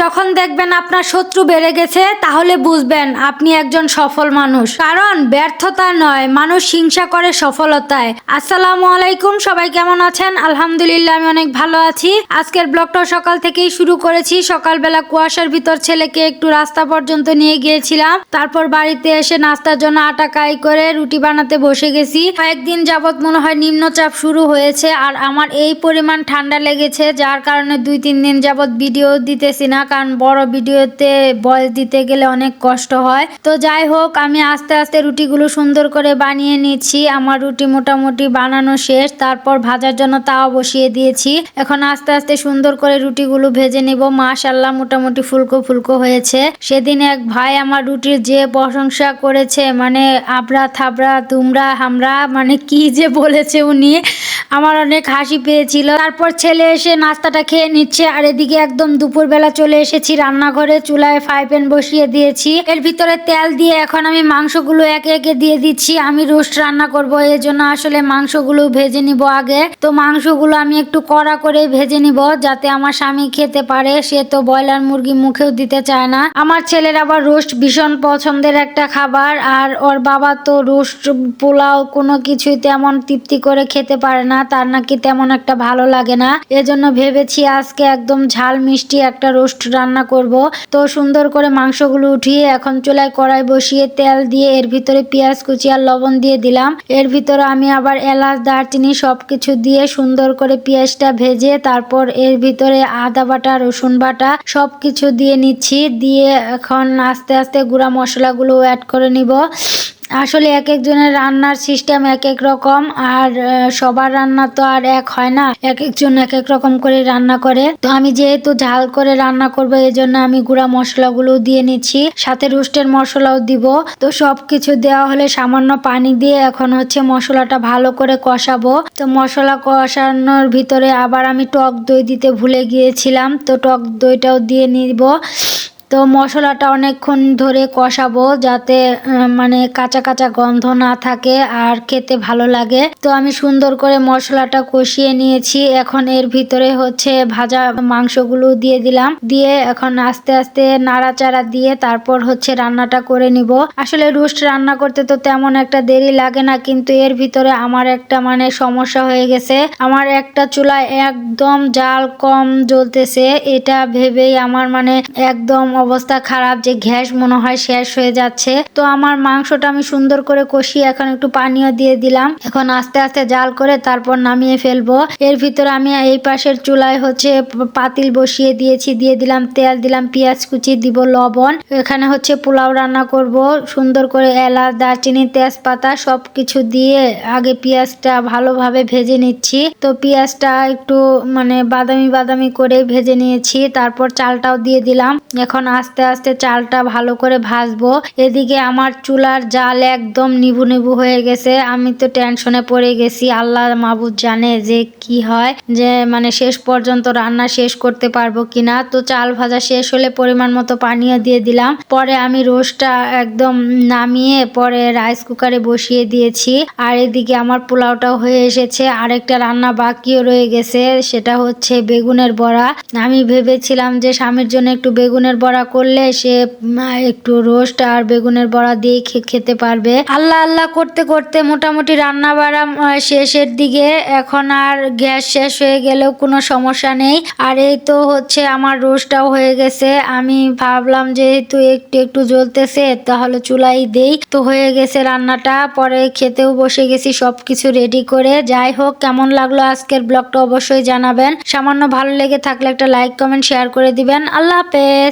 যখন দেখবেন আপনার শত্রু বেড়ে গেছে তাহলে বুঝবেন আপনি একজন সফল মানুষ, কারণ ব্যর্থতা নয়, মানুষ হিংসা করে সফলতায়। আসসালামু আলাইকুম, সবাই কেমন আছেন? আলহামদুলিল্লাহ, আমি অনেক ভালো আছি। আজকের ব্লগটা সকাল থেকেই শুরু করেছি। সকালবেলা কুয়াশার ভিতর ছেলেকে একটু রাস্তা পর্যন্ত নিয়ে গিয়েছিলাম, তারপর বাড়িতে এসে নাস্তার জন্য আটা কাই করে রুটি বানাতে বসে গেছি। কয়েকদিন যাবত মনে হয় নিম্নচাপ শুরু হয়েছে, আর আমার এই পরিমাণ ঠান্ডা লেগেছে যার কারণে 2-3 দিন যাবত ভিডিও দিতেছি না, কারণ বড় ভিডিওতে ভয়েস দিতে গেলে অনেক কষ্ট হয়। তো যাই হোক, আমি আস্তে আস্তে রুটিগুলো সুন্দর করে বানিয়ে নিচ্ছি। আমার রুটি মোটামুটি বানানো শেষ, তারপর ভাজার জন্য তাওয়া বসিয়ে দিয়েছি। এখন আস্তে আস্তে সুন্দর করে রুটিগুলো ভেজে নিব। মাশাআল্লাহ, মোটামুটি ফুলকো ফুলকো হয়েছে। সেদিন এক ভাই আমার রুটির যে প্রশংসা করেছে, মানে আবরা থাবরা তুমরা হামরা, মানে কি যে বলেছে উনি, আমার অনেক হাসি পেয়েছিল। তারপর ছেলে এসে নাস্তাটা খেয়ে নিচ্ছে, আর এদিকে একদম দুপুরবেলা চলে এসেছি রান্নাঘরে। চুলায় ফ্রাই প্যান বসিয়ে দিয়েছি, এর ভিতরে তেল দিয়ে এখন আমি মাংসগুলো একে একে দিয়ে দিচ্ছি। আমি রোস্ট রান্না করব, এই জন্য আসলে মাংসগুলো ভেজে নিব আগে। তো মাংসগুলো আমি একটু কড়া করে ভেজে নিব যাতে আমার স্বামী খেতে পারে। সে তো ব্রয়লার মুরগি মুখেও দিতে চায় না। আমার ছেলের আবার রোস্ট ভীষণ পছন্দের একটা খাবার, আর ওর বাবা তো রোস্ট পোলাও কোনো কিছুই তেমন তৃপ্তি করে খেতে পারে না, তার নাকি তেমন একটা ভালো লাগে না। এজন্য ভেবেছি আজকে একদম ঝাল মিষ্টি একটা রোস্ট রান্না করব। তো সুন্দর করে মাংসগুলো উঠিয়ে এখন চুলায় কড়াই বসিয়ে তেল দিয়ে এর ভিতরে পেঁয়াজ কুচি আর লবণ দিয়ে দিলাম। এর ভিতরে আমি আবার এলাচ দারচিনি সবকিছু দিয়ে সুন্দর করে পেঁয়াজটা ভেজে তারপর এর ভিতরে আদা বাটা রসুন বাটা সবকিছু দিয়ে নিচ্ছি। দিয়ে এখন আস্তে আস্তে গুঁড়া মশলাগুলো অ্যাড করে নিব। আসলে এক একজনের রান্নার সিস্টেম এক এক রকম, আর সবার রান্না তো আর এক হয় না, এক একজন এক এক রকম করে রান্না করে। তো আমি যেহেতু ঝাল করে রান্না করবো, এই জন্য আমি গুঁড়া মশলাগুলো দিয়ে নিচ্ছি, সাথে রোস্টের মশলাও দিব। তো সবকিছু দেওয়া হলে সামান্য পানি দিয়ে এখন হচ্ছে মশলাটা ভালো করে কষাবো। তো মশলা কষানোর ভিতরে আবার আমি টক দই দিতে ভুলে গিয়েছিলাম, তো টক দইটাও দিয়ে নিব। তো মশলাটা অনেকক্ষণ ধরে কষাবো যাতে মানে কাঁচা কাঁচা গন্ধ না থাকে আর খেতে ভালো লাগে। তো আমি সুন্দর করে মশলাটা কষিয়ে নিয়েছি। এখন এর ভিতরে হচ্ছে ভাজা মাংসগুলো দিয়ে দিলাম, দিয়ে এখন আস্তে আস্তে নাড়াচাড়া দিয়ে তারপর হচ্ছে রান্নাটা করে নিব। আসলে রোস্ট রান্না করতে তো তেমন একটা দেরি লাগে না, কিন্তু এর ভিতরে আমার একটা মানে সমস্যা হয়ে গেছে। আমার একটা চুলায় একদম জাল কম জ্বলতেছে, এটা ভেবেই আমার মানে একদম অবস্থা খারাপ, যে গ্যাস মনে হয় শেষ হয়ে যাচ্ছে। তো আমার মাংসটা আমি সুন্দর করে কষিয়ে এখন একটু পানিও দিয়ে দিলাম। এখন আস্তে আস্তে জাল করে তারপর নামিয়ে ফেলবো। এর ভিতরে আমি এই পাশের চুলায় হচ্ছে পাতিল বসিয়ে দিয়েছি, দিয়ে দিলাম তেল, দিলাম পেঁয়াজ কুচি, দিব লবণ। এখানে হচ্ছে পোলাও রান্না করব। সুন্দর করে এলাচ দারচিনি তেজপাতা সবকিছু দিয়ে আগে পেঁয়াজটা ভালোভাবে ভেজে নিচ্ছি। তো পেঁয়াজটা একটু মানে বাদামি বাদামি করে ভেজে নিয়েছি, তারপর চালটাও দিয়ে দিলাম। এখন আস্তে আস্তে চালটা ভালো করে ভাজবো। এদিকে আমার চুলার জাল একদম নিভু নিভু হয়ে গেছে। আমি তো টেনশনে পড়ে গেছি, আল্লাহ মাবুদ জানে যে কি হয়, যে মানে শেষ পর্যন্ত রান্না শেষ করতে পারবো কিনা। তো চাল ভাজা শেষ হলে পরিমাণ মতো পানিও দিয়ে দিলাম। পরে আমি রোস্টটা একদম নামিয়ে পরে রাইস কুকারে বসিয়ে দিয়েছি। আর এদিকে আমার পোলাওটাও হয়ে এসেছে। আরেকটা রান্না বাকিও রয়ে গেছে, সেটা হচ্ছে বেগুনের বড়া। আমি ভেবেছিলাম যে স্বামীর জন্য একটু বেগুনের বড়া করলে সে একটু রোস্ট আর বেগুনের বড়া দিয়ে খেতে পারবে। আল্লাহ আল্লাহ করতে করতে মোটামুটি রান্না বাড়া শেষের দিকে। এখন আর গ্যাস শেষ হয়ে গেলেও কোনো সমস্যা নেই। আর এই তো হচ্ছে আমার রোস্টটাও হয়ে গেছে। আমি ভাবলাম যেহেতু একটু একটু জ্বলতেছে তাহলে চুলাই দেই। তো হয়ে গেছে রান্নাটা, পরে খেতেও বসে গেছি সবকিছু রেডি করে। যাই হোক, কেমন লাগলো আজকের ব্লগটা অবশ্যই জানাবেন। সামান্য ভালো লেগে থাকলে একটা লাইক কমেন্ট শেয়ার করে দিবেন। আল্লাহ হাফেজ।